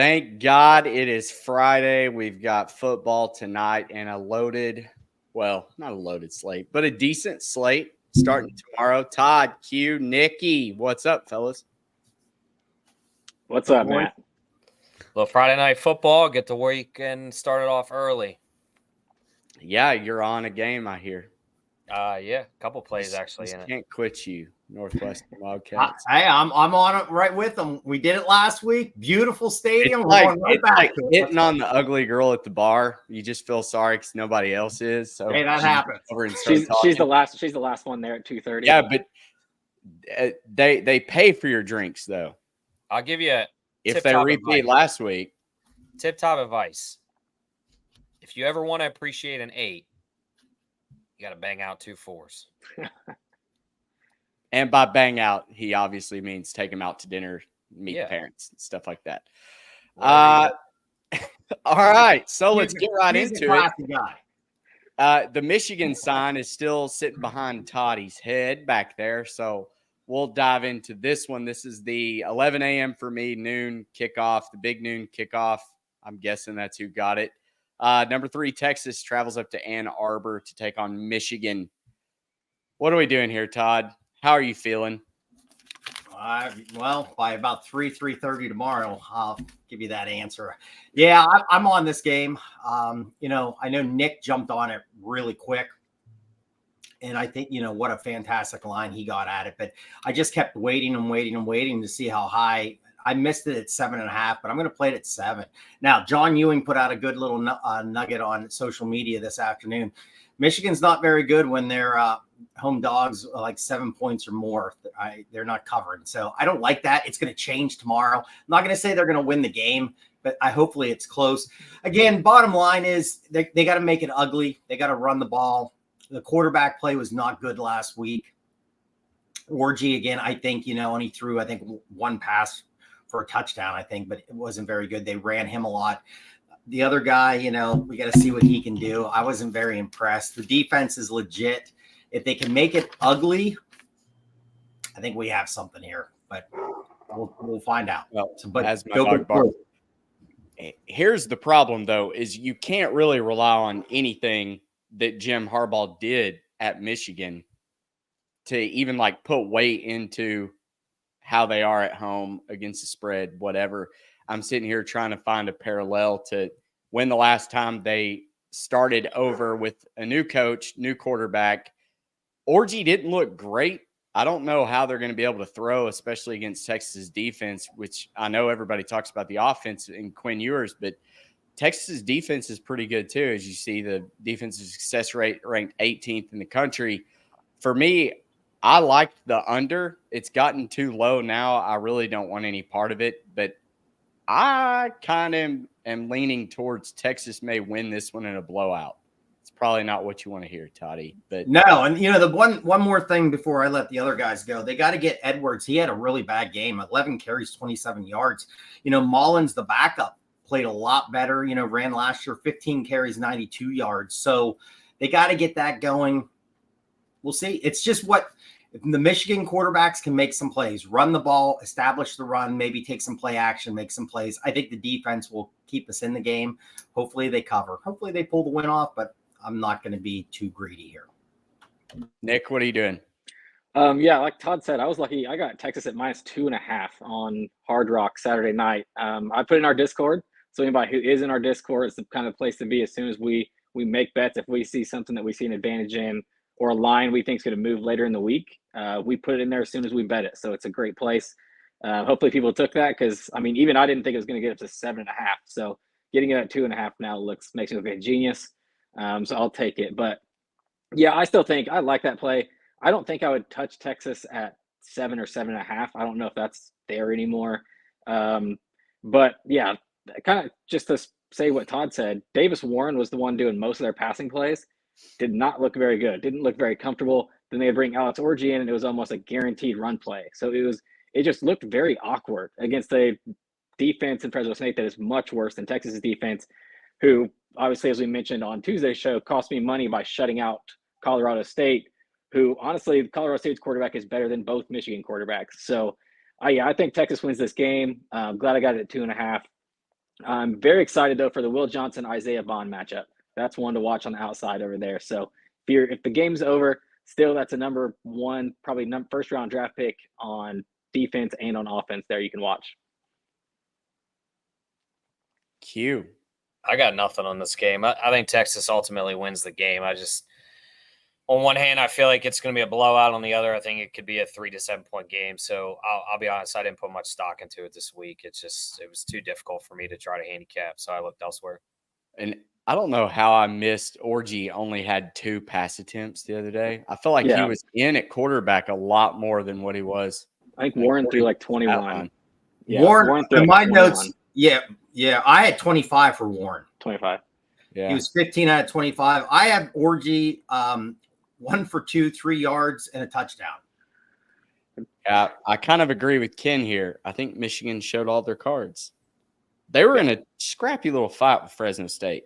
Thank God it is Friday. We've got football tonight and not a loaded slate, but a decent slate starting tomorrow. Todd, Q, Nikki, what's up, fellas? What's up, Matt? Well, Friday night football, get the weekend started off early. Yeah, you're on a game, I hear. Yeah, a couple plays actually in it. Can't quit you, Northwestern Wildcats. I'm on it right with them. We did it last week. Beautiful stadium. It's like hitting on the ugly girl at the bar. You just feel sorry because nobody else is. So hey, that happens. She's the last one there at 2:30. Yeah, but they pay for your drinks though. I'll give you if they repeat last week. Tip top advice: if you ever want to appreciate an 8, you got to bang out 2 4s. And by bang out, he obviously means take him out to dinner, meet parents, and stuff like that. All right, so let's get right into it. The Michigan sign is still sitting behind Toddy's head back there, so we'll dive into this one. This is the 11 a.m. for me, noon kickoff, the big noon kickoff. I'm guessing that's who got it. Number 3, Texas travels up to Ann Arbor to take on Michigan. What are we doing here, Todd? How are you feeling? Well, by about 3:30 tomorrow, I'll give you that answer. Yeah, I'm on this game. I know Nick jumped on it really quick. And I think, what a fantastic line he got at it. But I just kept waiting to see how high. I missed it at 7.5, but I'm going to play it at 7. Now, John Ewing put out a good little nugget on social media this afternoon. Michigan's not very good when they're home dogs like 7 points or more. They're not covering. So I don't like that. It's going to change tomorrow. I'm not going to say they're going to win the game, but hopefully it's close. Again, bottom line is they got to make it ugly. They got to run the ball. The quarterback play was not good last week. Orji, again, I think, only threw, one pass for a touchdown, but it wasn't very good. They ran him a lot. The other guy, we got to see what he can do. I wasn't very impressed. The defense is legit. If they can make it ugly, I think we have something here, but we'll find out. Well, but as my dog barks. Here's the problem, though, is you can't really rely on anything that Jim Harbaugh did at Michigan to even put weight into how they are at home against the spread, whatever. I'm sitting here trying to find a parallel to when the last time they started over with a new coach, new quarterback. Orji didn't look great. I don't know how they're going to be able to throw, especially against Texas defense, which I know everybody talks about the offense in Quinn Ewers, but Texas defense is pretty good too. As you see, the defensive success rate ranked 18th in the country. For me, I liked the under. It's gotten too low now. I really don't want any part of it, but I kind of am leaning towards Texas may win this one in a blowout. It's probably not what you want to hear, Toddy. But no, and the one more thing before I let the other guys go, they got to get Edwards. He had a really bad game. 11 carries, 27 yards. Mullins, the backup, played a lot better. Ran last year 15 carries, 92 yards. So they got to get that going. We'll see. It's just if the Michigan quarterbacks can make some plays, run the ball, establish the run, maybe take some play action, make some plays. I think the defense will keep us in the game. Hopefully they cover. Hopefully they pull the win off, but I'm not going to be too greedy here. Nick, what are you doing? Yeah, like Todd said, I was lucky. I got Texas at -2.5 on Hard Rock Saturday night. I put in our Discord. So anybody who is in our Discord, it's the kind of place to be as soon as we make bets. If we see something that we see an advantage in, or a line we think is going to move later in the week, we put it in there as soon as we bet it. So it's a great place. Hopefully people took that because, even I didn't think it was going to get up to 7.5. So getting it at 2.5 now makes me look like a genius. So I'll take it. But, yeah, I still think I like that play. I don't think I would touch Texas at 7 or 7.5. I don't know if that's there anymore. But, yeah, kind of just to say what Todd said, Davis Warren was the one doing most of their passing plays. Did not look very good. Didn't look very comfortable. Then they would bring Alex Orji in, and it was almost a guaranteed run play. So it just looked very awkward against a defense in Fresno State that is much worse than Texas's defense, who obviously, as we mentioned on Tuesday's show, cost me money by shutting out Colorado State, who honestly, Colorado State's quarterback is better than both Michigan quarterbacks. So, I think Texas wins this game. I'm glad I got it at 2.5. I'm very excited though for the Will Johnson Isaiah Bond matchup. That's one to watch on the outside over there. So if the game's over, still that's a number one, probably first round draft pick on defense and on offense. There you can watch. Q. I got nothing on this game. I think Texas ultimately wins the game. On one hand, I feel like it's going to be a blowout. On the other, I think it could be a 3 to 7 point game. So I'll be honest, I didn't put much stock into it this week. It was too difficult for me to try to handicap, so I looked elsewhere. And I don't know how I missed Orji only had 2 pass attempts the other day. I feel like he was in at quarterback a lot more than what he was. I think Warren threw like 21. Yeah, Warren threw in my notes. Yeah. I had 25 for Warren. 25. Yeah. He was 15 out of 25. I have Orji 1 for 2, 3 yards, and a touchdown. Yeah, I kind of agree with Ken here. I think Michigan showed all their cards. They were in a scrappy little fight with Fresno State.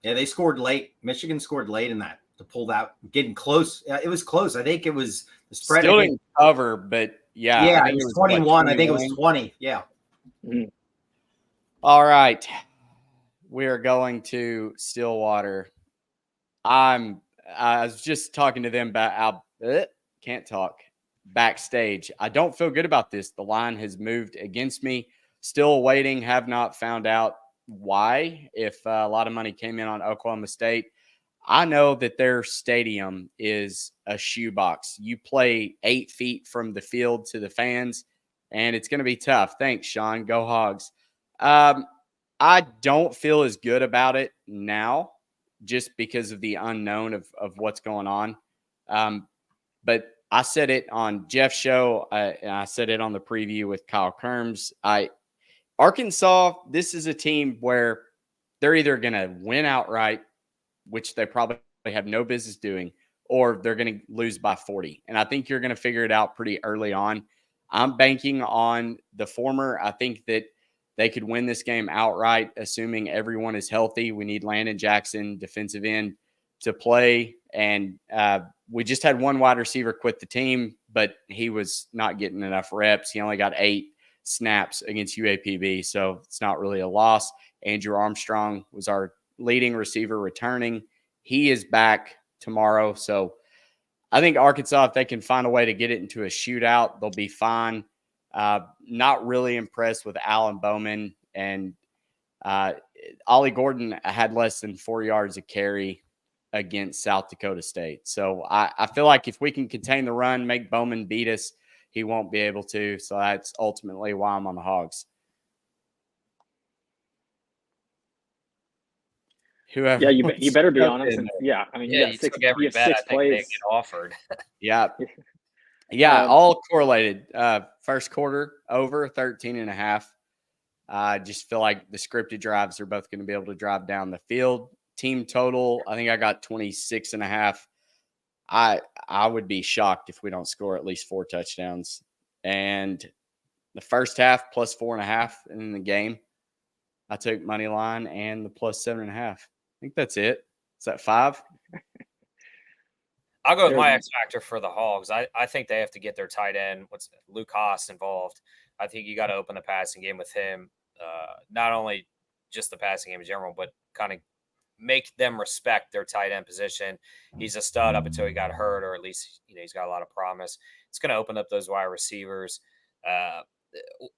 Yeah, they scored late. Michigan scored late in that to pull that, getting close. It was close. I think it was the spread. Still didn't cover, but yeah. Yeah, it was 21. I think it was 20. Yeah. Mm-hmm. All right. We are going to Stillwater. I was just talking to them about can't talk backstage. I don't feel good about this. The line has moved against me. Still waiting. Have not found out why. If a lot of money came in on Oklahoma State, I know that their stadium is a shoebox. You play 8 feet from the field to the fans, and it's going to be tough. Thanks, Sean. Go Hogs. I don't feel as good about it now, just because of the unknown of what's going on. But I said it on Jeff's show. And I said it on the preview with Kyle Kerms. Arkansas, this is a team where they're either going to win outright, which they probably have no business doing, or they're going to lose by 40. And I think you're going to figure it out pretty early on. I'm banking on the former. I think that they could win this game outright, assuming everyone is healthy. We need Landon Jackson, defensive end, to play. And we just had one wide receiver quit the team, but he was not getting enough reps. He only got 8 snaps against UAPB, so it's not really a loss. Andrew Armstrong was our leading receiver returning. He is back tomorrow. So I think Arkansas, if they can find a way to get it into a shootout, they'll be fine. Not really impressed with Alan Bowman, and Ollie Gordon had less than 4 yards of carry against South Dakota State. So I feel like if we can contain the run, make Bowman beat us, he won't be able to. So that's ultimately why I'm on the Hogs. Whoever. Yeah, you better be on them. Yeah, I mean, you took every bet I think they get offered. Yeah. Yeah, all correlated. First quarter over 13.5. I just feel like the scripted drives are both going to be able to drive down the field. Team total, I think I got 26.5. I would be shocked if we don't score at least 4 touchdowns. And the first half plus 4.5 in the game, I took money line and the plus 7.5. I think that's it. Is that 5? I'll go with my X factor for the Hogs. I think they have to get their tight end, Luke Haas, involved. I think you got to open the passing game with him. Not only just the passing game in general, but kind of make them respect their tight end position. He's a stud up until he got hurt, or at least he's got a lot of promise. It's going to open up those wide receivers.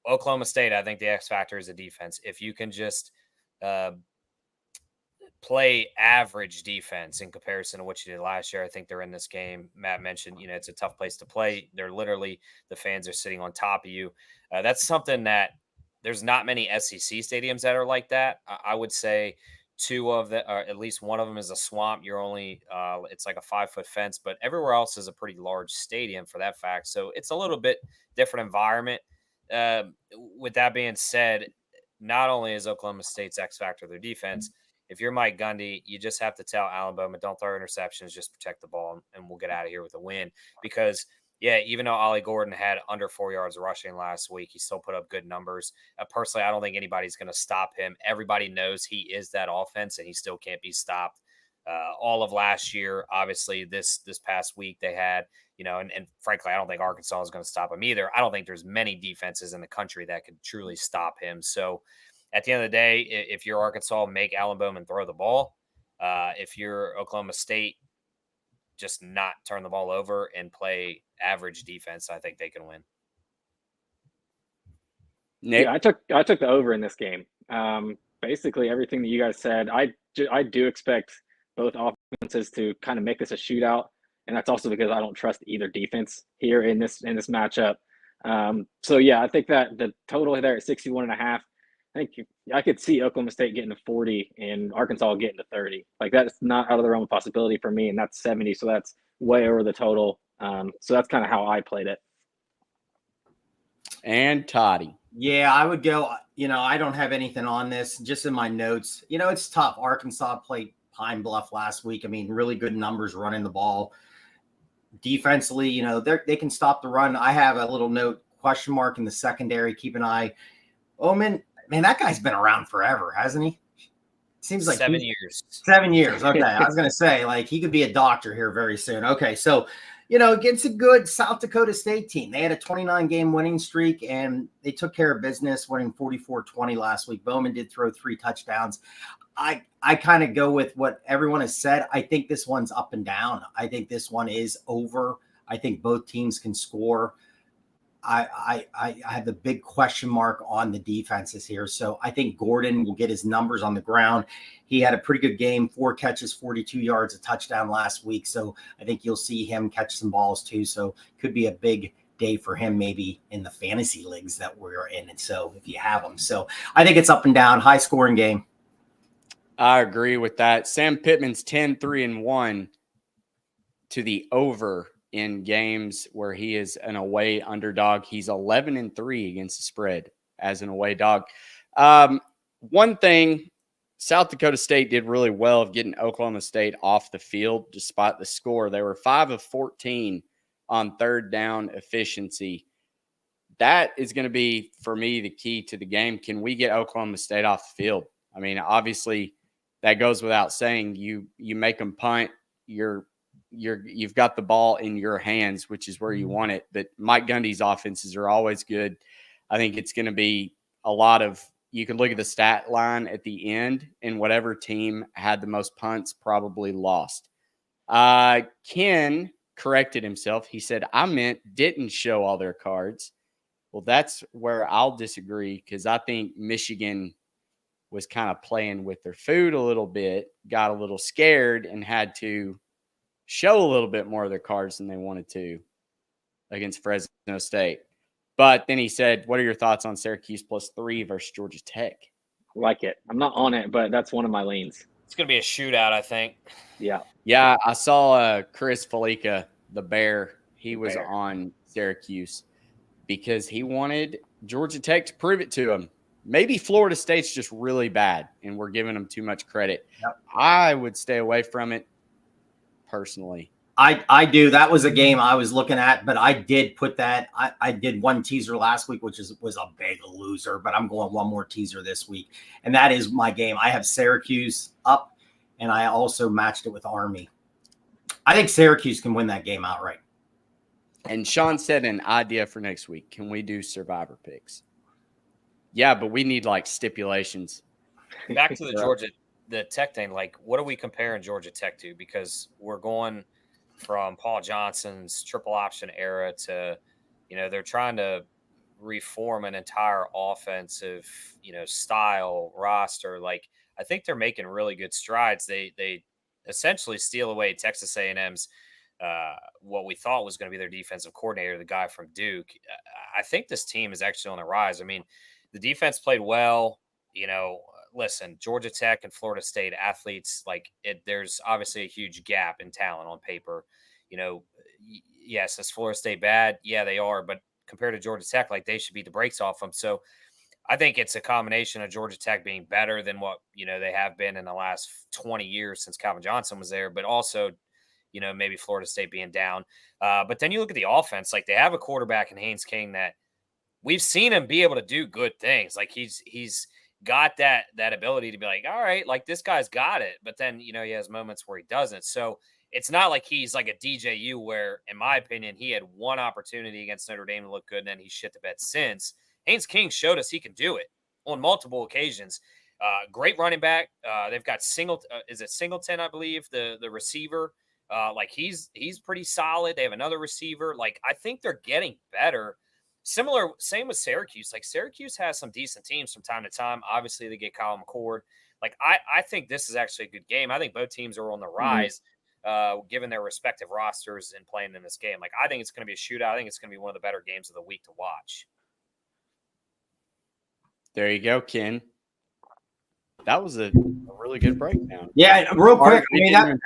Oklahoma State, I think the X factor is the defense. If you can just play average defense in comparison to what you did last year, I think they're in this game. Matt mentioned, it's a tough place to play. They're literally, the fans are sitting on top of you. That's something that there's not many SEC stadiums that are like that. I would say 2 of them, or at least one of them, is a swamp. You're only, it's like a 5-foot fence, but everywhere else is a pretty large stadium for that fact. So it's a little bit different environment. With that being said, not only is Oklahoma State's X factor their defense, if you're Mike Gundy, you just have to tell Alan Bowman, don't throw interceptions, just protect the ball, and we'll get out of here with a win. Because, even though Ollie Gordon had under 4 yards rushing last week, he still put up good numbers. Personally, I don't think anybody's going to stop him. Everybody knows he is that offense, and he still can't be stopped. All of last year, obviously, this past week they had, and frankly, I don't think Arkansas is going to stop him either. I don't think there's many defenses in the country that could truly stop him. So at the end of the day, if you're Arkansas, make Alan Bowman throw the ball. If you're Oklahoma State, just not turn the ball over and play average defense. I think they can win. Nick? Yeah, I took the over in this game. Basically everything that you guys said. I do expect both offenses to kind of make this a shootout, and that's also because I don't trust either defense here in this matchup. So yeah, I think that the total there at 61.5. I think I could see Oklahoma State getting to 40 and Arkansas getting to 30. Like, that's not out of the realm of possibility for me, and that's 70, so that's way over the total. So that's kind of how I played it. And Toddy. Yeah, I would go, I don't have anything on this, just in my notes. It's tough. Arkansas played Pine Bluff last week. I mean, really good numbers running the ball. Defensively, they can stop the run. I have a little note, question mark in the secondary. Keep an eye. Man, that guy's been around forever, hasn't he? Seems like 7 years. 7 years. Okay. I was going to say, like, he could be a doctor here very soon. Okay. So, against a good South Dakota State team. They had a 29-game winning streak, and they took care of business, winning 44-20 last week. Bowman did throw 3 touchdowns. I kind of go with what everyone has said. I think this one's up and down. I think this one is over. I think both teams can score. I have the big question mark on the defenses here. So I think Gordon will get his numbers on the ground. He had a pretty good game, 4 catches, 42 yards, a touchdown last week. So I think you'll see him catch some balls too. So could be a big day for him, maybe in the fantasy leagues that we're in. And so if you have them, so I think it's up and down, high scoring game. I agree with that. Sam Pittman's 10-3-1 to the over in games where he is an away underdog. He's 11-3 against the spread as an away dog. One thing, South Dakota State did really well of getting Oklahoma State off the field despite the score. They were 5 of 14 on third down efficiency. That is going to be, for me, the key to the game. Can we get Oklahoma State off the field? I mean, obviously, that goes without saying. You make them punt, you've got the ball in your hands, which is where you want it. But Mike Gundy's offenses are always good. I think it's going to be a lot of, you can look at the stat line at the end, and whatever team had the most punts probably lost. Ken corrected himself. He said, I meant didn't show all their cards. Well, that's where I'll disagree, because I think Michigan was kind of playing with their food a little bit, got a little scared, and had to show a little bit more of their cards than they wanted to against Fresno State. But then he said, what are your thoughts on Syracuse +3 versus Georgia Tech? Like it. I'm not on it, but that's one of my leans. It's going to be a shootout, I think. Yeah. Yeah, I saw Chris Felica, the Bear. He was on Syracuse because he wanted Georgia Tech to prove it to him. Maybe Florida State's just really bad, and we're giving them too much credit. Yep. I would stay away from it personally. I do. That was a game I was looking at, but I did put that. I did one teaser last week, which was a big loser, but I'm going one more teaser this week. And that is my game. I have Syracuse up, and I also matched it with Army. I think Syracuse can win that game outright. And Sean said an idea for next week. Can we do survivor picks? Yeah, but we need like stipulations. Back to the Tech thing. Like, what are we comparing Georgia Tech to? Because we're going from Paul Johnson's triple option era to, they're trying to reform an entire offensive, style roster. Like, I think they're making really good strides. They essentially steal away Texas A&M's what we thought was going to be their defensive coordinator, the guy from Duke. I think this team is actually on the rise. I mean, the defense played well. Listen, Georgia Tech and Florida State athletes, there's obviously a huge gap in talent on paper. Yes, is Florida State bad? Yeah, they are. But compared to Georgia Tech, they should beat the brakes off them. So I think it's a combination of Georgia Tech being better than what, they have been in the last 20 years since Calvin Johnson was there, but also, maybe Florida State being down. But then you look at the offense, they have a quarterback in Haynes King that we've seen him be able to do good things. He's got that ability to be all right, this guy's got it. But then, he has moments where he doesn't. So it's not like he's like a DJU where, in my opinion, he had one opportunity against Notre Dame to look good and then he shit the bed since. Haynes King showed us he can do it. on multiple occasions. Great running back. They've got is it Singleton, I believe, the receiver. Like he's pretty solid. They have another receiver. Like I think they're getting better. Same with Syracuse. Like Syracuse has some decent teams from time to time. Obviously, they get Kyle McCord. Like I think this is actually a good game. I think both teams are on the rise, given their respective rosters and playing in this game. Like I think it's going to be a shootout. I think it's going to be one of the better games of the week to watch. There you go, Ken. That was a really good breakdown. Yeah, real quick. I mean,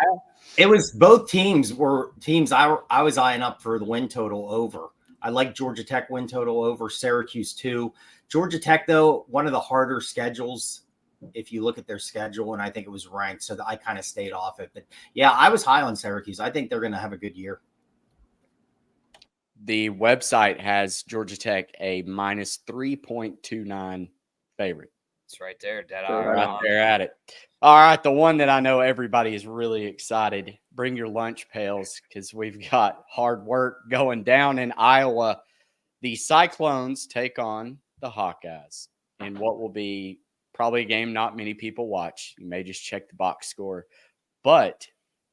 it was both teams were teams I was eyeing up for the win total over. I like Georgia Tech win total over Syracuse too. Georgia Tech, though, one of the harder schedules if you look at their schedule, and I think it was ranked, so that I kind of stayed off it. But yeah, I was high on Syracuse. I think they're going to have a good year. The website has Georgia Tech a minus 3.29 favorite. It's right there, dead Sure, eye. Right there at it. All right, the one that I know everybody is really excited. Bring your lunch pails because we've got hard work going down in Iowa. The Cyclones take on the Hawkeyes in what will be probably a game not many people watch. You may just check the box score. But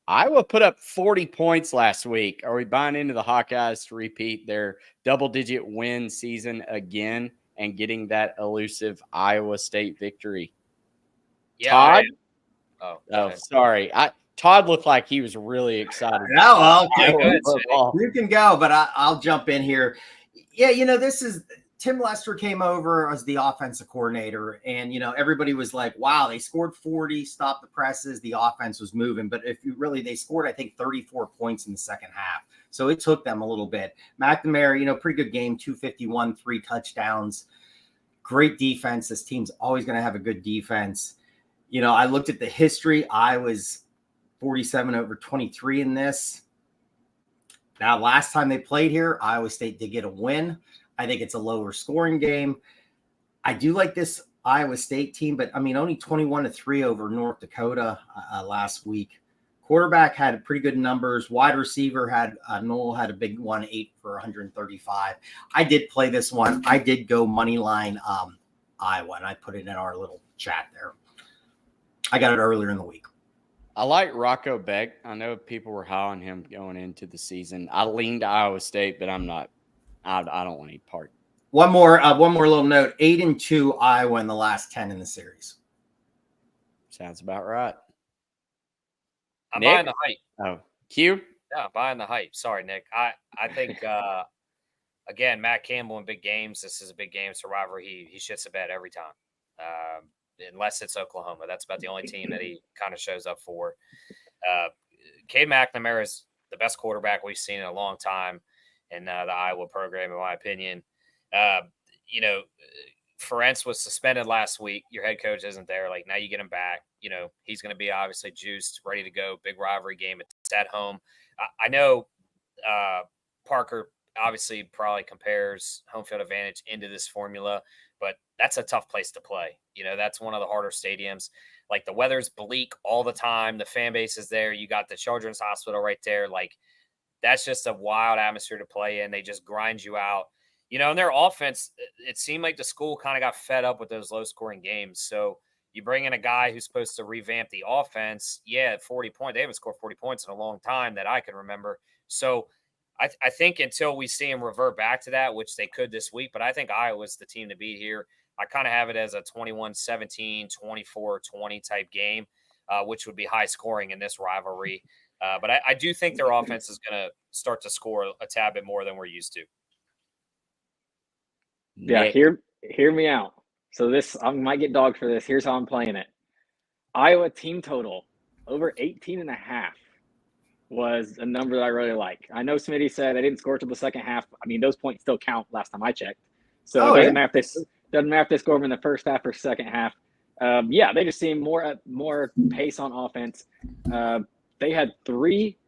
Iowa put up 40 points last week. Are we buying into the Hawkeyes to repeat their double-digit win season again and getting that elusive Iowa State victory? Yeah, Todd? Oh, sorry. Todd looked like he was really excited. Oh, well, Yeah, okay. go ahead, Smitty. You can go, but I'll jump in here. Yeah, this is Tim Lester came over as the offensive coordinator, and everybody was like, "Wow, they scored 40, stopped the presses, the offense was moving." But they scored, I think, 34 points in the second half, so it took them a little bit. McNamara, pretty good game, 251, 3 touchdowns, great defense. This team's always going to have a good defense. I looked at the history. I was 47-23 in this. Now, last time they played here, Iowa State did get a win. I think it's a lower scoring game. I do like this Iowa State team, but only 21-3 over North Dakota last week. Quarterback had pretty good numbers. Wide receiver had Noel had a big one, 8 for 135. I did play this one. I did go money line Iowa, and I put it in our little chat there. I got it earlier in the week. I like Rocco Beck. I know people were high on him going into the season. I leaned to Iowa State, but I'm not. I don't want any part. One more little note: 8-2 Iowa in the last 10 in the series. Sounds about right. I'm Nick? buying the hype. Oh, Q. Yeah, buying the hype. Sorry, Nick. I think again, Matt Campbell in big games. This is a big game. It's a rivalry. He shits the bed every time. Unless it's Oklahoma. That's about the only team that he kind of shows up for. Cade McNamara is the best quarterback we've seen in a long time in the Iowa program, in my opinion. Ferentz was suspended last week. Your head coach isn't there. Like, now you get him back. He's going to be obviously juiced, ready to go. Big rivalry game. It's at home. I know Parker obviously probably compares home field advantage into this formula, but that's a tough place to play. That's one of the harder stadiums. Like, the weather's bleak all the time. The fan base is there. You got the Children's Hospital right there. Like, that's just a wild atmosphere to play in. They just grind you out. And their offense, it seemed like the school kind of got fed up with those low-scoring games. So you bring in a guy who's supposed to revamp the offense. Yeah, 40 points. They haven't scored 40 points in a long time that I can remember. So I think until we see him revert back to that, which they could this week, but I think Iowa's the team to beat here. I kind of have it as a 21-17, 24-20 type game, which would be high scoring in this rivalry. But I do think their offense is going to start to score a tad bit more than we're used to. Yeah, hear me out. So I might get dogged for this. Here's how I'm playing it. Iowa team total over 18.5 was a number that I really like. I know Smitty said they didn't score till the second half. Those points still count last time I checked. So it doesn't matter if they score them in the first half or second half. They just seem more pace on offense. They had 3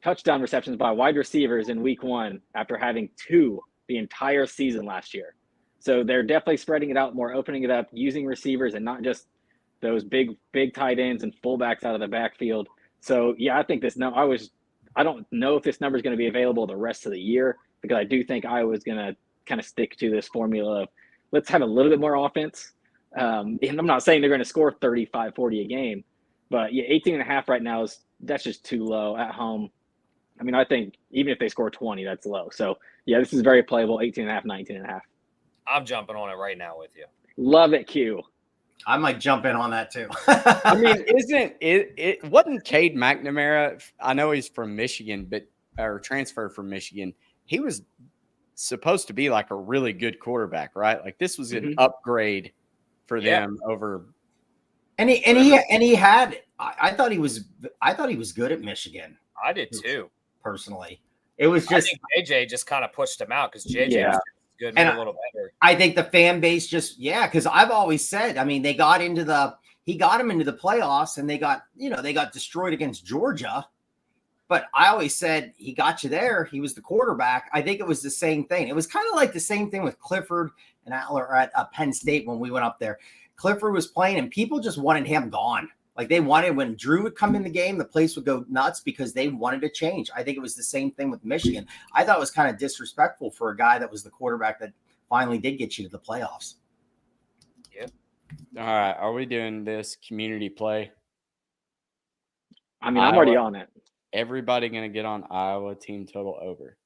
touchdown receptions by wide receivers in week 1 after having 2 the entire season last year. So they're definitely spreading it out more, opening it up, using receivers and not just those big tight ends and fullbacks out of the backfield. So I think I don't know if this number is going to be available the rest of the year, because I do think Iowa's going to kind of stick to this formula of let's have a little bit more offense, And I'm not saying they're going to score 35, 40 a game, but yeah, 18.5 right now that's just too low at home. I mean, I think even if they score 20, that's low. So yeah, this is very playable. 18.5, 19.5. I'm jumping on it right now with you. Love it, Q. I might jump in on that too. I mean, isn't it wasn't Cade McNamara? I know he's from Michigan, or transferred from Michigan. He was supposed to be like a really good quarterback, right? Like this was an upgrade for them over. And he had. I thought he was good at Michigan. I did too. Personally, it was just I think JJ just kind of pushed him out because JJ was good and a little better. I think the fan base just because I've always said, I mean, he got him into the playoffs and they got destroyed against Georgia. But I always said he got you there. He was the quarterback. I think it was the same thing. It was kind of like the same thing with Clifford and Adler at Penn State when we went up there. Clifford was playing and people just wanted him gone. Like they wanted, when Drew would come in the game, the place would go nuts because they wanted to change. I think it was the same thing with Michigan. I thought it was kind of disrespectful for a guy that was the quarterback that finally did get you to the playoffs. Yep. All right. Are we doing this community play? I mean, I'm already on it. Everybody going to get on Iowa team total over.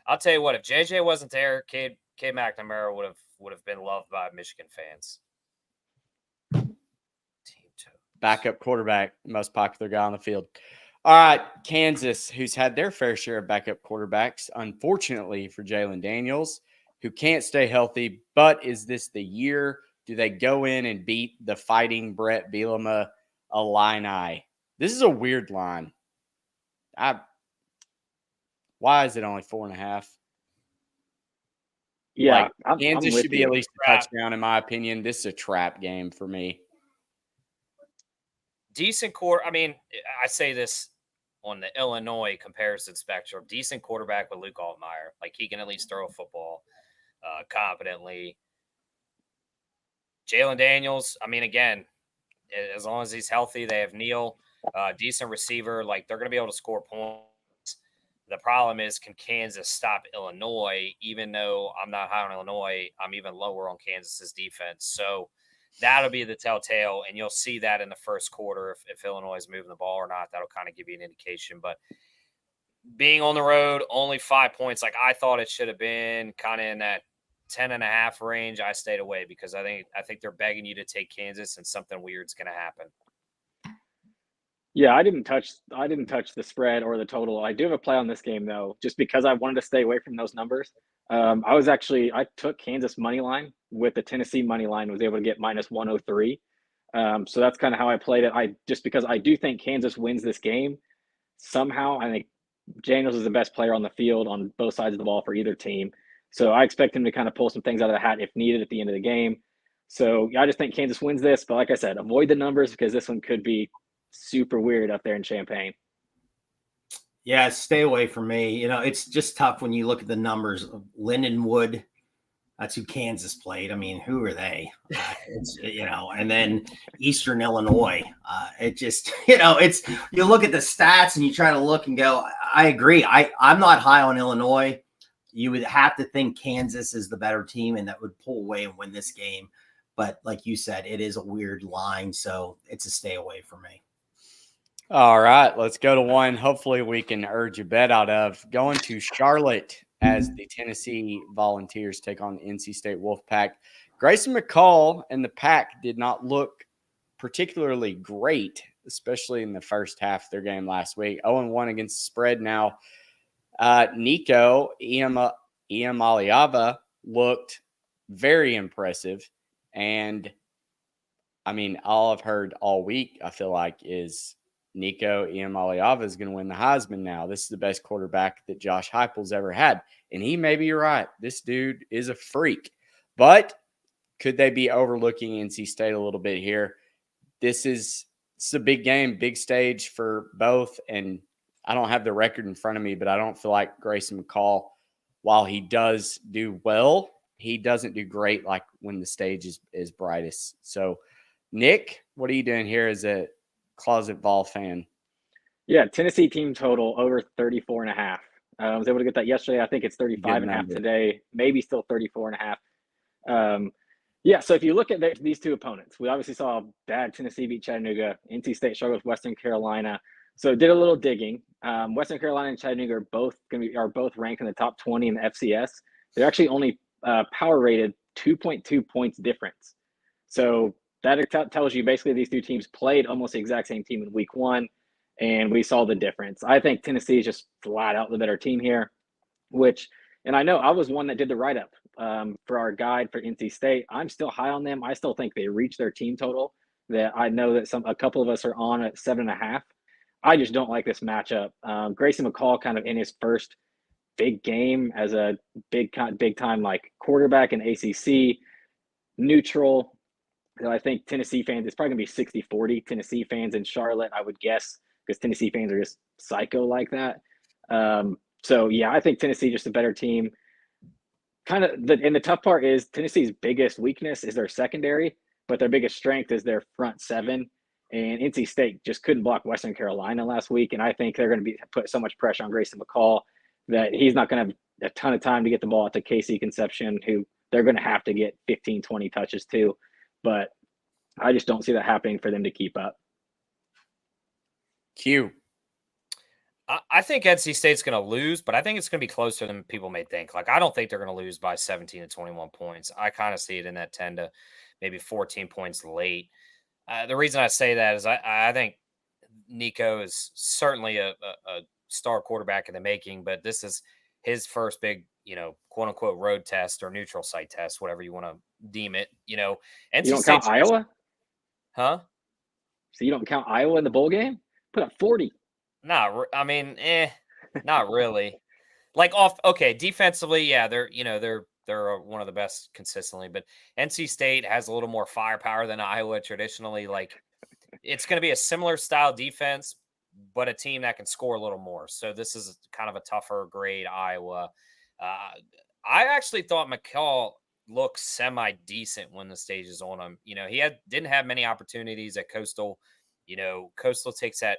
I'll tell you what, if JJ wasn't there, Cade McNamara would have been loved by Michigan fans. Backup quarterback, most popular guy on the field. All right, Kansas, who's had their fair share of backup quarterbacks, unfortunately for Jalen Daniels, who can't stay healthy. But is this the year? Do they go in and beat the Fighting Brett Bielema Illini? This is a weird line. Why is it only 4.5? Yeah, Kansas I'm should be at least a touchdown, in my opinion. This is a trap game for me. Decent I mean, I say this on the Illinois comparison spectrum. Decent quarterback with Luke Altmaier. Like he can at least throw a football competently. Jalen Daniels, I mean, again, as long as he's healthy, they have Neal, decent receiver. Like they're going to be able to score points. The problem is, can Kansas stop Illinois? Even though I'm not high on Illinois, I'm even lower on Kansas's defense. So that'll be the telltale, and you'll see that in the first quarter if Illinois is moving the ball or not. That'll kind of give you an indication. But being on the road, only 5 points, like I thought it should have been kind of in that 10.5 range. I stayed away because I think they're begging you to take Kansas, and something weird's going to happen. Yeah, I didn't touch the spread or the total. I do have a play on this game though, just because I wanted to stay away from those numbers. I took Kansas money line with the Tennessee money line, was able to get -103. So that's kind of how I played it. Just because I do think Kansas wins this game somehow. I think Daniels is the best player on the field on both sides of the ball for either team. So I expect him to kind of pull some things out of the hat if needed at the end of the game. So I just think Kansas wins this. But like I said, avoid the numbers because this one could be super weird up there in Champaign. Yeah, stay away from me. It's just tough when you look at the numbers. Lindenwood, that's who Kansas played. I mean, who are they? And then Eastern Illinois. It just, it's, you look at the stats and you try to look and go, I agree. I'm not high on Illinois. You would have to think Kansas is the better team and that would pull away and win this game. But like you said, it is a weird line. So it's a stay away from me. All right, let's go to one. Hopefully we can urge a bet out of. Going to Charlotte as the Tennessee Volunteers take on NC State Wolfpack. Grayson McCall and the Pack did not look particularly great, especially in the first half of their game last week. 0-1 against the spread now. Nico Iamaleava looked very impressive. And, I mean, all I've heard all week, I feel like, is Nico Iamaleava is going to win the Heisman now. This is the best quarterback that Josh Heupel's ever had. And he may be right. This dude is a freak. But could they be overlooking NC State a little bit here? It's a big game, big stage for both. And I don't have the record in front of me, but I don't feel like Grayson McCall, while he does do well, he doesn't do great like when the stage is brightest. So, Nick, what are you doing here as a closet Vol fan? Yeah, Tennessee team total over 34.5. I was able to get that yesterday. I think it's 35.5 today, maybe still 34.5. Yeah, so if you look at these two opponents, we obviously saw bad Tennessee beat Chattanooga. NC State struggled with Western Carolina. So did a little digging. Western Carolina and Chattanooga are both ranked in the top 20 in the FCS. They're actually only power rated 2.2 points difference. So that tells you basically these two teams played almost the exact same team in week one, and we saw the difference. I think Tennessee is just flat out the better team here, and I know I was one that did the write-up for our guide for NC State. I'm still high on them. I still think they reached their team total that I know that a couple of us are on at 7.5. I just don't like this matchup. Grayson McCall kind of in his first big game as a big time like quarterback in ACC, neutral. So I think Tennessee fans, it's probably going to be 60-40 Tennessee fans in Charlotte, I would guess, because Tennessee fans are just psycho like that. So, yeah, I think Tennessee just a better team. And the tough part is Tennessee's biggest weakness is their secondary, but their biggest strength is their front seven. And NC State just couldn't block Western Carolina last week, and I think they're going to put so much pressure on Grayson McCall that he's not going to have a ton of time to get the ball to Casey Concepcion, who they're going to have to get 15, 20 touches to. But I just don't see that happening for them to keep up. Q. I think NC State's going to lose, but I think it's going to be closer than people may think. Like, I don't think they're going to lose by 17 to 21 points. I kind of see it in that 10 to maybe 14 points late. The reason I say that is I think Nico is certainly a star quarterback in the making, but this is his first big, quote unquote road test or neutral site test, whatever you want to deem it. NC you don't State's count Iowa? Huh? So you don't count Iowa in the bowl game? Put up 40. Not really. Defensively, yeah, they're one of the best consistently, but NC State has a little more firepower than Iowa traditionally. Like, it's going to be a similar style defense, but a team that can score a little more. So this is kind of a tougher grade Iowa. I actually thought McCall looked semi-decent when the stage is on him. He didn't have many opportunities at Coastal. Coastal takes that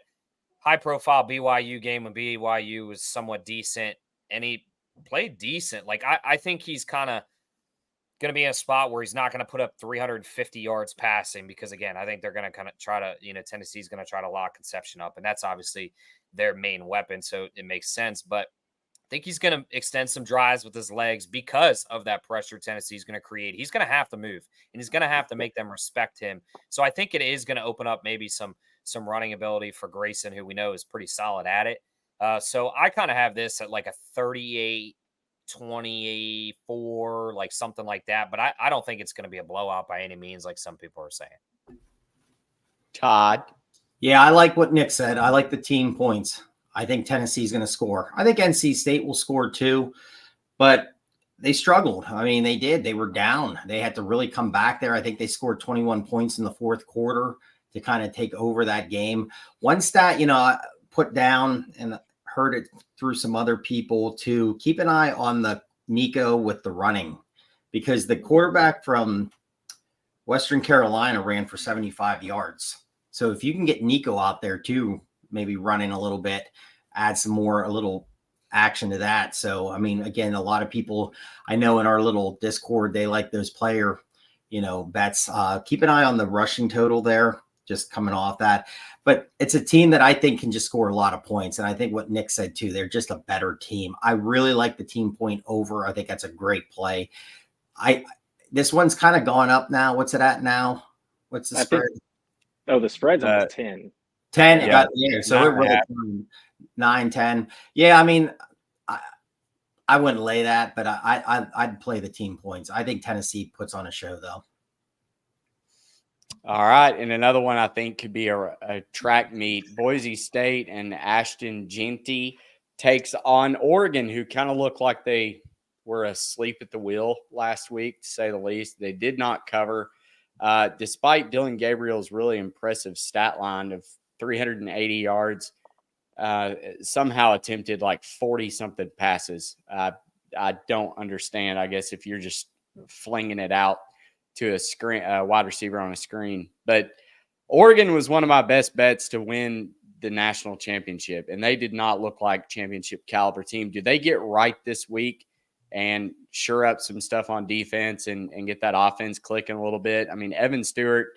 high-profile BYU game when BYU was somewhat decent, and he played decent. Like, I think he's kind of going to be in a spot where he's not going to put up 350 yards passing because, again, I think they're going to kind of try to, Tennessee's going to try to lock Concepcion up, and that's obviously their main weapon, so it makes sense. But I think he's going to extend some drives with his legs because of that pressure Tennessee's going to create. He's going to have to move, and he's going to have to make them respect him. So I think it is going to open up maybe some running ability for Grayson, who we know is pretty solid at it. So I kind of have this at like a 38-24, like something like that. But I don't think it's going to be a blowout by any means, like some people are saying. Todd. Yeah, I like what Nick said. I like the team points. I think Tennessee's going to score. I think NC State will score too, but they struggled. I mean, they did. They were down. They had to really come back there. I think they scored 21 points in the fourth quarter to kind of take over that game. One stat, I put down and heard it through some other people to keep an eye on the Nico with the running, because the quarterback from Western Carolina ran for 75 yards. So if you can get Nico out there too, maybe running a little bit, add a little action to that. So, I mean, again, a lot of people I know in our little Discord, they like those player, bets. Keep an eye on the rushing total there, just coming off that. But it's a team that I think can just score a lot of points. And I think what Nick said too, they're just a better team. I really like the team point over. I think that's a great play. This one's kind of gone up now. What's it at now? What's the spread? The spread's almost 10. 10. Yeah. So it really 9, 10. Yeah. I mean, I wouldn't lay that, but I'd play the team points. I think Tennessee puts on a show though. All right. And another one I think could be a track meet. Boise State and Ashton Jeanty takes on Oregon, who kind of looked like they were asleep at the wheel last week, to say the least. They did not cover, despite Dylan Gabriel's really impressive stat line of 380 yards. Somehow attempted like 40-something passes. I don't understand. I guess if you're just flinging it out to a wide receiver on a screen. But Oregon was one of my best bets to win the national championship, and they did not look like championship caliber team. Do they get right this week and shore up some stuff on defense and get that offense clicking a little bit. I mean, Evan Stewart,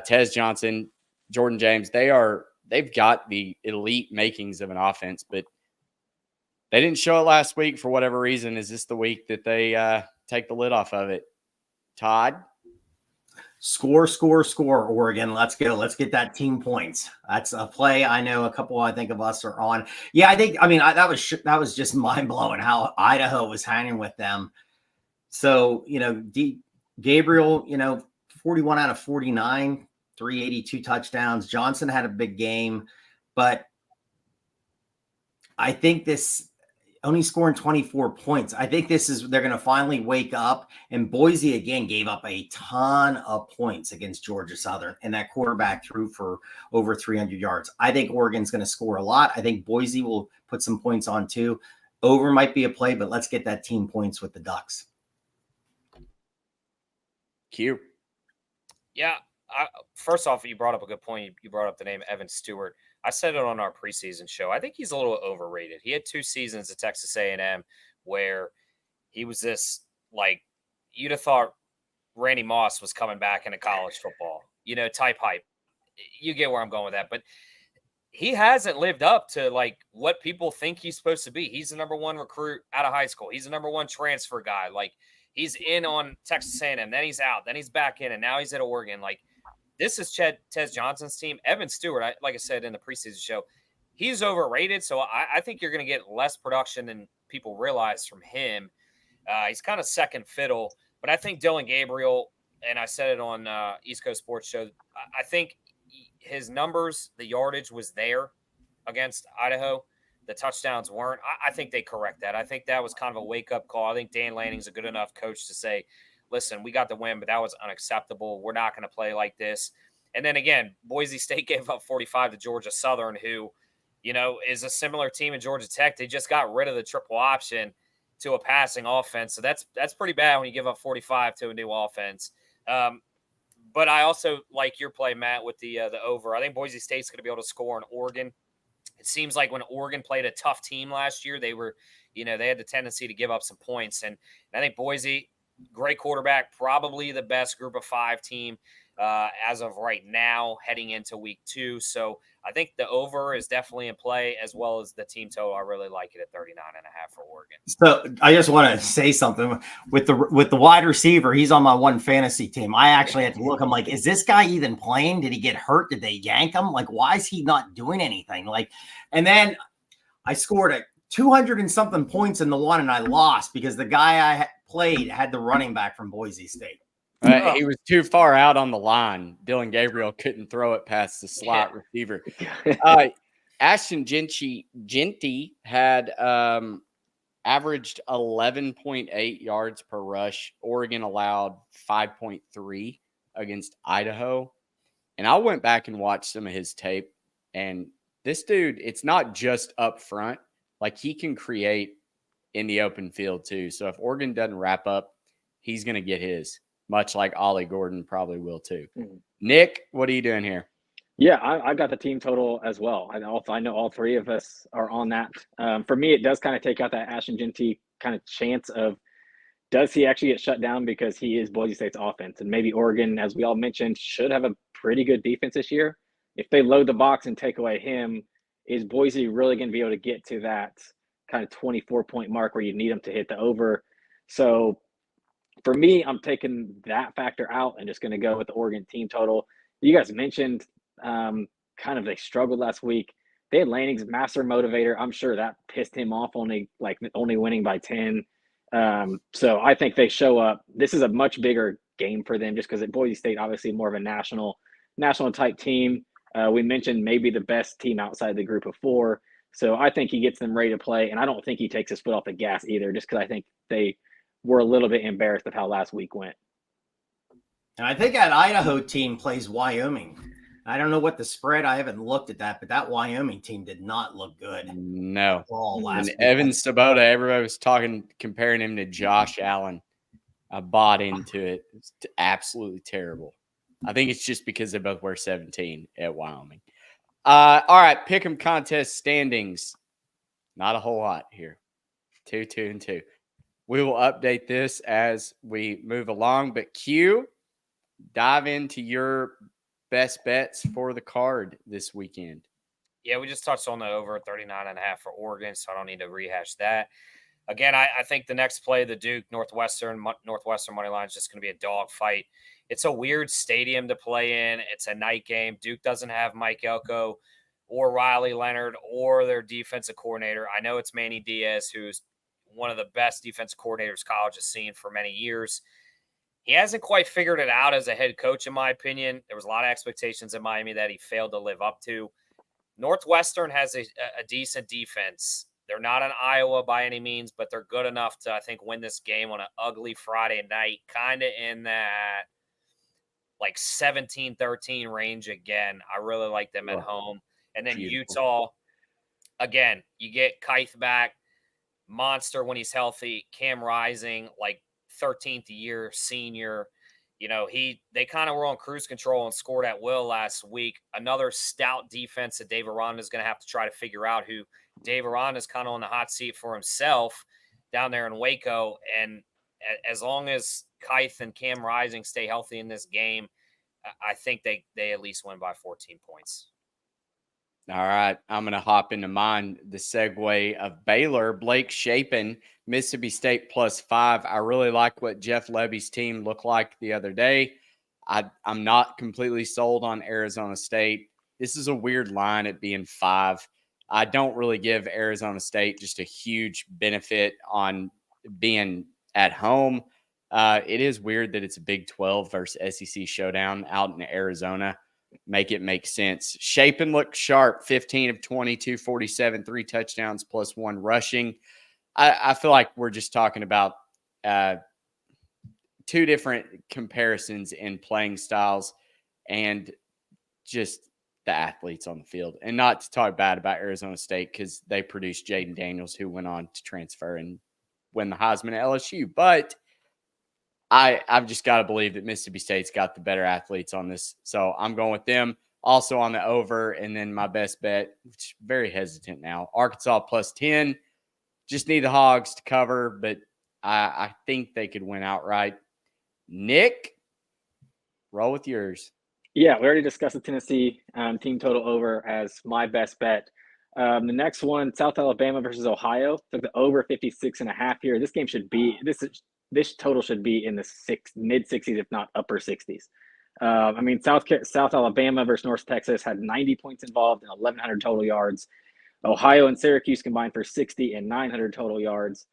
Tez Johnson, Jordan James, they've got the elite makings of an offense, but they didn't show it last week for whatever reason. Is this the week that they take the lid off of it? Todd? Score, Oregon. Let's go. Let's get that team points. That's a play I know I think of us are on. Yeah, that was just mind blowing how Idaho was hanging with them. So, Gabriel, 41 out of 49, 382 touchdowns. Johnson had a big game, but I think this only scoring 24 points. I think they're going to finally wake up. And Boise again gave up a ton of points against Georgia Southern, and that quarterback threw for over 300 yards. I think Oregon's going to score a lot. I think Boise will put some points on too. Over might be a play, but let's get that team points with the Ducks. Q. Yeah. First off, you brought up a good point. You brought up the name Evan Stewart. I said it on our preseason show. I think he's a little overrated. He had 2 seasons at Texas A&M where he was this, you'd have thought Randy Moss was coming back into college football, type hype. You get where I'm going with that. But he hasn't lived up to, what people think he's supposed to be. He's the number 1 recruit out of high school. He's the number 1 transfer guy. He's in on Texas A&M, then he's out, then he's back in, and now he's at Oregon. This is Tez Johnson's team. Evan Stewart, like I said in the preseason show, he's overrated. So I think you're going to get less production than people realize from him. He's kind of second fiddle. But I think Dylan Gabriel, and I said it on East Coast Sports Show, I think his numbers, the yardage was there against Idaho. The touchdowns weren't. I think they correct that. I think that was kind of a wake-up call. I think Dan Lanning's a good enough coach to say, listen, we got the win, but that was unacceptable. We're not going to play like this. And then again, Boise State gave up 45 to Georgia Southern, who, is a similar team in Georgia Tech. They just got rid of the triple option to a passing offense. So that's pretty bad when you give up 45 to a new offense. But I also like your play, Matt, with the over. I think Boise State's going to be able to score in Oregon. It seems like when Oregon played a tough team last year, they were, they had the tendency to give up some points. And I think Boise, great quarterback, probably the best group of 5 team as of right now heading into week 2. So I think the over is definitely in play, as well as the team total. I really like it at 39.5 for Oregon. So I just want to say something with the wide receiver. He's on my 1 fantasy team. I actually had to look. I'm like, is this guy even playing? Did he get hurt? Did they yank him? Why is he not doing anything? And then I scored 200 and something points in the one, and I lost because the guy I played had the running back from Boise State. He was too far out on the line. Dylan Gabriel couldn't throw it past the slot receiver. Ashton Genty had averaged 11.8 yards per rush. Oregon allowed 5.3 against Idaho. And I went back and watched some of his tape. And this dude, it's not just up front. He can create in the open field too. So if Oregon doesn't wrap up, he's going to get his. Much like Ollie Gordon probably will too. Mm-hmm. Nick, what are you doing here? Yeah, I got the team total as well. I know all 3 of us are on that. For me, it does kind of take out that Ashton Genty kind of chance of, does he actually get shut down because he is Boise State's offense? And maybe Oregon, as we all mentioned, should have a pretty good defense this year. If they load the box and take away him, is Boise really going to be able to get to that kind of 24-point mark where you need them to hit the over? So for me, I'm taking that factor out and just going to go with the Oregon team total. You guys mentioned kind of they struggled last week. They had Lanning's master motivator. I'm sure that pissed him off, only winning by 10. So I think they show up. This is a much bigger game for them just because at Boise State, obviously more of a national type team. We mentioned maybe the best team outside the group of 4. So I think he gets them ready to play. And I don't think he takes his foot off the gas either, just because I think they were a little bit embarrassed of how last week went. And I think that Idaho team plays Wyoming. I don't know what the spread. I haven't looked at that, but that Wyoming team did not look good. No. And Evan Svoboda, everybody was comparing him to Josh Allen. I bought into it. It's absolutely terrible. I think it's just because they both wear 17 at Wyoming. All right, pick'em contest standings. Not a whole lot here. 2-2-2. We will update this as we move along. But Q, dive into your best bets for the card this weekend. Yeah, we just touched on the over 39.5 for Oregon, so I don't need to rehash that. Again, I think the next play, the Duke Northwestern money line is just going to be a dog fight. It's a weird stadium to play in. It's a night game. Duke doesn't have Mike Elko or Riley Leonard or their defensive coordinator. I know it's Manny Diaz, who's one of the best defensive coordinators college has seen for many years. He hasn't quite figured it out as a head coach, in my opinion. There was a lot of expectations in Miami that he failed to live up to. Northwestern has a decent defense. They're not an Iowa by any means, but they're good enough to, I think, win this game on an ugly Friday night, kind of in that like 17-13 range again. I really like them at home. And then Beautiful. Utah, again, you get Keith back, monster when he's healthy, Cam Rising, like 13th year senior. You know, they kind of were on cruise control and scored at will last week. Another stout defense that Dave Aranda is going to have to try to figure out, who Dave Aranda is kind of on the hot seat for himself down there in Waco. And as long as Keith and Cam Rising stay healthy in this game, I think they at least win by 14 points. All right, I'm going to hop into mine. The segue of Baylor, Blake Shapen, Mississippi State +5. I really like what Jeff Levy's team looked like the other day. I'm not completely sold on Arizona State. This is a weird line at being 5. I don't really give Arizona State just a huge benefit on being at home. It is weird that it's a Big 12 versus SEC showdown out in Arizona. Make it make sense. Shapen looked sharp, 15 of 20, 247, 3 touchdowns +1 rushing. I feel like we're just talking about 2 different comparisons in playing styles and just the athletes on the field. And not to talk bad about Arizona State because they produced Jaden Daniels, who went on to transfer and win the Heisman at LSU. But I've just got to believe that Mississippi State's got the better athletes on this. So I'm going with them. Also on the over. And then my best bet, which very hesitant now, Arkansas +10. Just need the Hogs to cover, but I think they could win outright. Nick, roll with yours. Yeah, we already discussed the Tennessee team total over as my best bet. The next one, South Alabama versus Ohio. Took the over 56.5 here. This game should be this total should be in the mid 60s, if not upper 60s. I mean, South Alabama versus North Texas had 90 points involved and 1,100 total yards. Ohio and Syracuse combined for 60 and 900 total yards.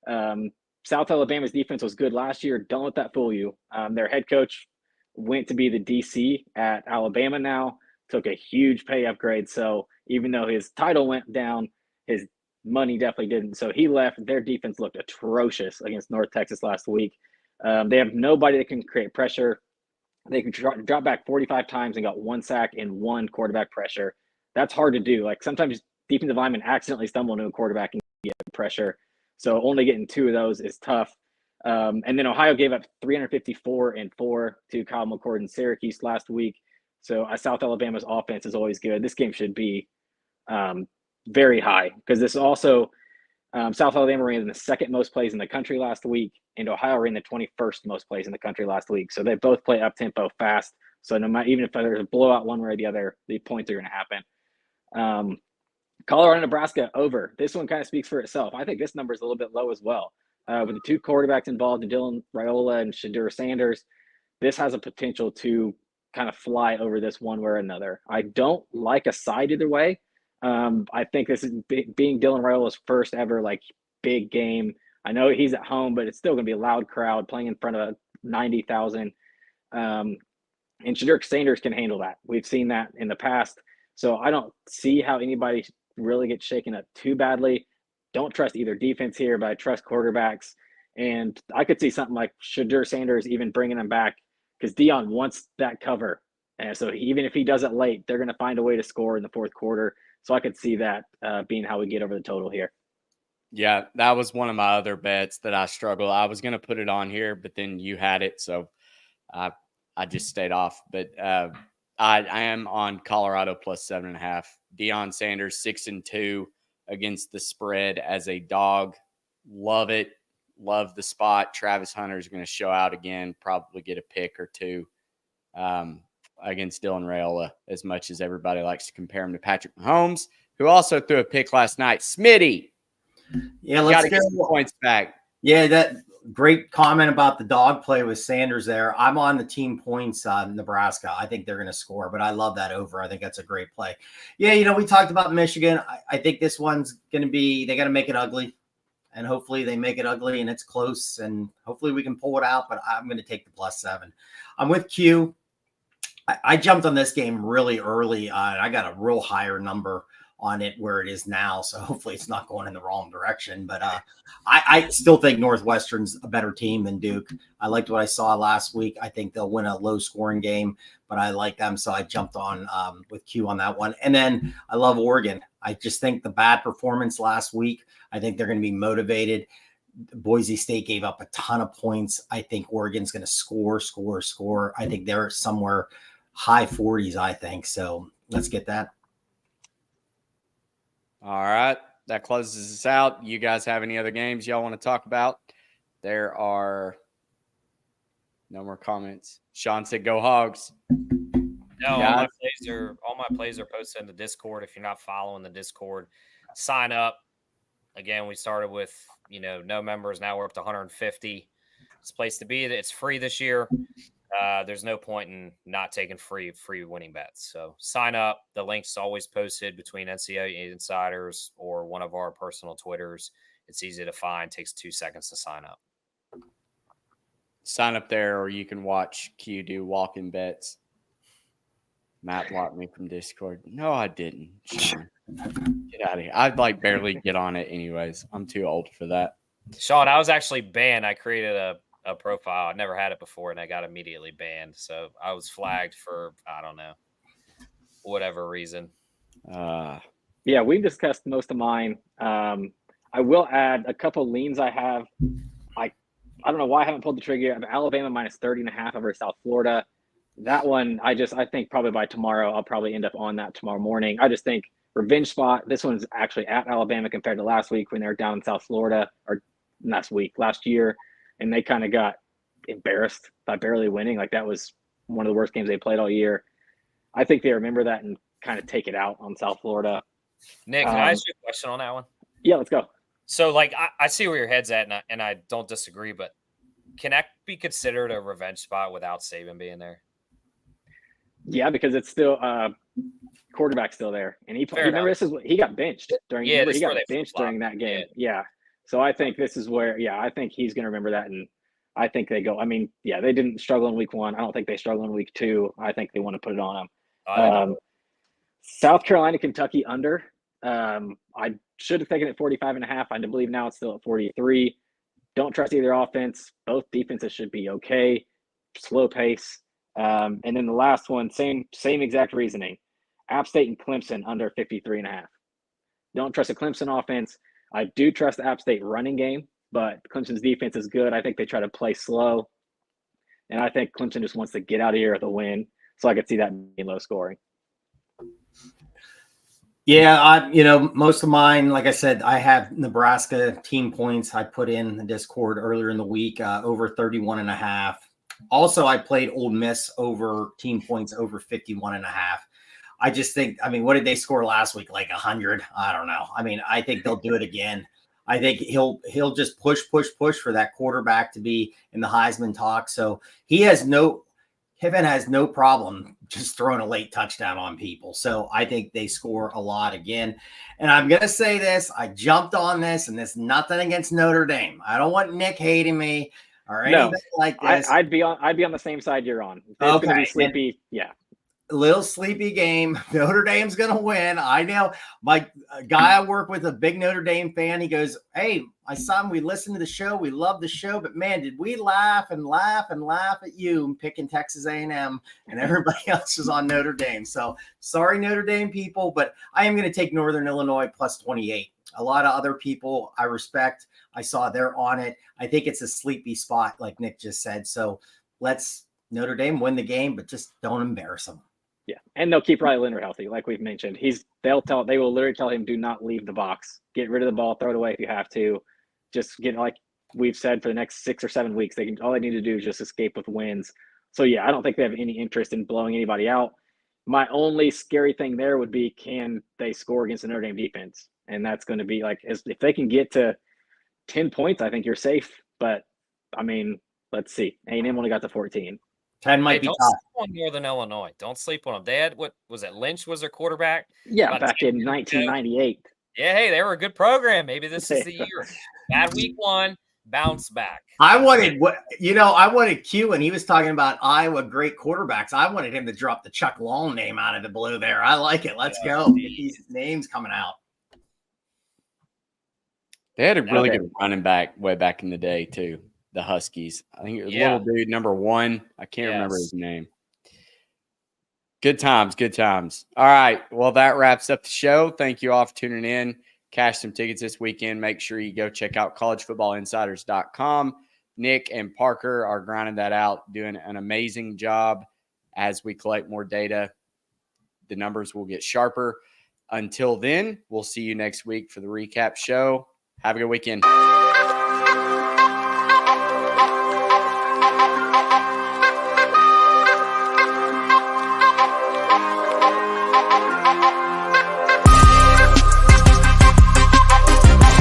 South Alabama's defense was good last year. Don't let that fool you. Their head coach went to be the DC at Alabama now, took a huge pay upgrade. So even though his title went down, his money definitely didn't. So he left. Their defense looked atrocious against North Texas last week. They have nobody that can create pressure. They can drop back 45 times and got 1 sack and 1 quarterback pressure. That's hard to do. Like sometimes defensive linemen accidentally stumble into a quarterback and get pressure. So only getting 2 of those is tough. And then Ohio gave up 354 and 4 to Kyle McCord and Syracuse last week. So South Alabama's offense is always good. This game should be very high because this also South Alabama ran in the 2nd most plays in the country last week, and Ohio ran the 21st most plays in the country last week. So they both play up tempo fast. So no matter, even if there's a blowout one way or the other, the points are going to happen. Colorado, Nebraska over. This one kind of speaks for itself. I think this number is a little bit low as well. With the 2 quarterbacks involved, Dylan Raiola and Shadur Sanders, this has a potential to kind of fly over this one way or another. I don't like a side either way. I think this is being Dylan Raiola's first ever like big game. I know he's at home, but it's still going to be a loud crowd playing in front of 90,000. And Shadur Sanders can handle that. We've seen that in the past. So I don't see how anybody really gets shaken up too badly. Don't trust either defense here, but I trust quarterbacks. And I could see something like Shadur Sanders even bringing him back because Deion wants that cover. And so even if he does it late, they're going to find a way to score in the 4th quarter. So I could see that being how we get over the total here. Yeah, that was one of my other bets that I struggled. I was going to put it on here, but then you had it. So I just stayed off. But I am on Colorado +7.5. Deion Sanders 6-2 against the spread as a dog. Love it. love the spot. Travis Hunter is going to show out again, probably get a pick or two against Dylan Raiola, as much as everybody likes to compare him to Patrick Mahomes, who also threw a pick last night. Smitty. Yeah, let's get some points back. Yeah, that great comment about the dog play with Sanders there. I'm on the team points on Nebraska. I think they're going to score, but I love that over. I think that's a great play. Yeah, we talked about Michigan. I think this one's going to be, they got to make it ugly, and hopefully they make it ugly and it's close, and hopefully we can pull it out, but I'm going to take the +7. I'm with Q. I jumped on this game really early. I got a real higher number on it where it is now. So hopefully it's not going in the wrong direction. But I still think Northwestern's a better team than Duke. I liked what I saw last week. I think they'll win a low-scoring game, but I like them. So I jumped on with Q on that one. And then I love Oregon. I just think the bad performance last week, I think they're going to be motivated. Boise State gave up a ton of points. I think Oregon's going to score. I think they're somewhere high 40s, I think. So let's get that. All right. That closes us out. You guys have any other games y'all want to talk about? There are no more comments. Sean said, "Go Hogs." No, all my plays are posted in the Discord. If you're not following the Discord, sign up. Again, we started with no members. Now we're up to 150. It's a place to be. It's free this year. There's no point in not taking free winning bets. So sign up. The link's always posted between NCAA Insiders or one of our personal Twitters. It's easy to find. Takes 2 seconds to sign up. Sign up there, or you can watch Q do walk-in bets. Matt blocked me from Discord. No, I didn't, Sean. Get out of here. I'd barely get on it anyways. I'm too old for that. Sean, I was actually banned. I created a profile. I never had it before, and I got immediately banned. So I was flagged for, I don't know, whatever reason. Yeah, we've discussed most of mine. I will add a couple leans I have. I don't know why I haven't pulled the trigger yet. Alabama -30.5 over South Florida. That one, I think probably by tomorrow, I'll probably end up on that tomorrow morning. I just think revenge spot. This one's actually at Alabama compared to last week when they were down in South Florida, or last year. And they kind of got embarrassed by barely winning. Like, that was one of the worst games they played all year. I think they remember that and kind of take it out on South Florida. Nick, can I ask you a question on that one? Yeah, let's go. So, I see where your head's at, and I don't disagree, but can that be considered a revenge spot without Saban being there? Yeah, because it's still quarterback still there, and he remember he got benched during. Yeah, he got benched during that game. Yeah. So I think this is where, I think he's going to remember that, and I think they go. I mean, they didn't struggle in week 1. I don't think they struggle in week 2. I think they want to put it on them. South Carolina, Kentucky under. I should have taken it 45.5. I believe now it's still at 43. Don't trust either offense. Both defenses should be okay. Slow pace. And then the last one, same exact reasoning. App State and Clemson under 53.5. Don't trust the Clemson offense. I do trust the App State running game, but Clemson's defense is good. I think they try to play slow. And I think Clemson just wants to get out of here with a win. So I could see that being low scoring. Yeah, most of mine, like I said, I have Nebraska team points. I put in the Discord earlier in the week, over 31.5. Also, I played Ole Miss over team points over 51.5. I just think, what did they score last week? Like 100? I don't know. I think they'll do it again. I think he'll just push for that quarterback to be in the Heisman talk. So Kiffin has no problem just throwing a late touchdown on people. So I think they score a lot again. And I'm going to say this. I jumped on this, and it's nothing against Notre Dame. I don't want Nick hating me or anything like this. I'd be on the same side you're on. It's going to be sleepy. Yeah. Little sleepy game. Notre Dame's going to win. I know my guy I work with, a big Notre Dame fan. He goes, "Hey, my son, we listen to the show. We love the show, but man, did we laugh at you picking Texas A&M, and everybody else is on Notre Dame." So sorry, Notre Dame people, but I am going to take Northern Illinois +28. A lot of other people I respect, I saw they're on it. I think it's a sleepy spot, like Nick just said. So let's Notre Dame win the game, but just don't embarrass them. Yeah, and they'll keep Riley Leonard healthy, like we've mentioned. They will literally tell him, do not leave the box. Get rid of the ball, throw it away if you have to. Just get we've said for the next 6 or 7 weeks, all they need to do is just escape with wins. So yeah, I don't think they have any interest in blowing anybody out. My only scary thing there would be, can they score against the Notre Dame defense? And that's going to be like, if they can get to 10 points, I think you're safe. But I mean, let's see. A&M only got to 14. 10 might Hey, be don't tough. sleep on Northern Illinois. Don't sleep on them. They had, what was it? Lynch was their quarterback. Yeah, About back 10 in years ago. 1998. Yeah, hey, they were a good program. Maybe this is the year. Bad week one, bounce back. I wanted Q when he was talking about Iowa great quarterbacks. I wanted him to drop the Chuck Long name out of the blue there. I like it. Let's go. Get these names coming out. They had a really good running back way back in the day, too. The Huskies. I think it was little dude, number 1. I can't remember his name. Good times, good times. All right. Well, that wraps up the show. Thank you all for tuning in. Cash some tickets this weekend. Make sure you go check out collegefootballinsiders.com. Nick and Parker are grinding that out, doing an amazing job. As we collect more data, the numbers will get sharper. Until then, we'll see you next week for the recap show. Have a good weekend.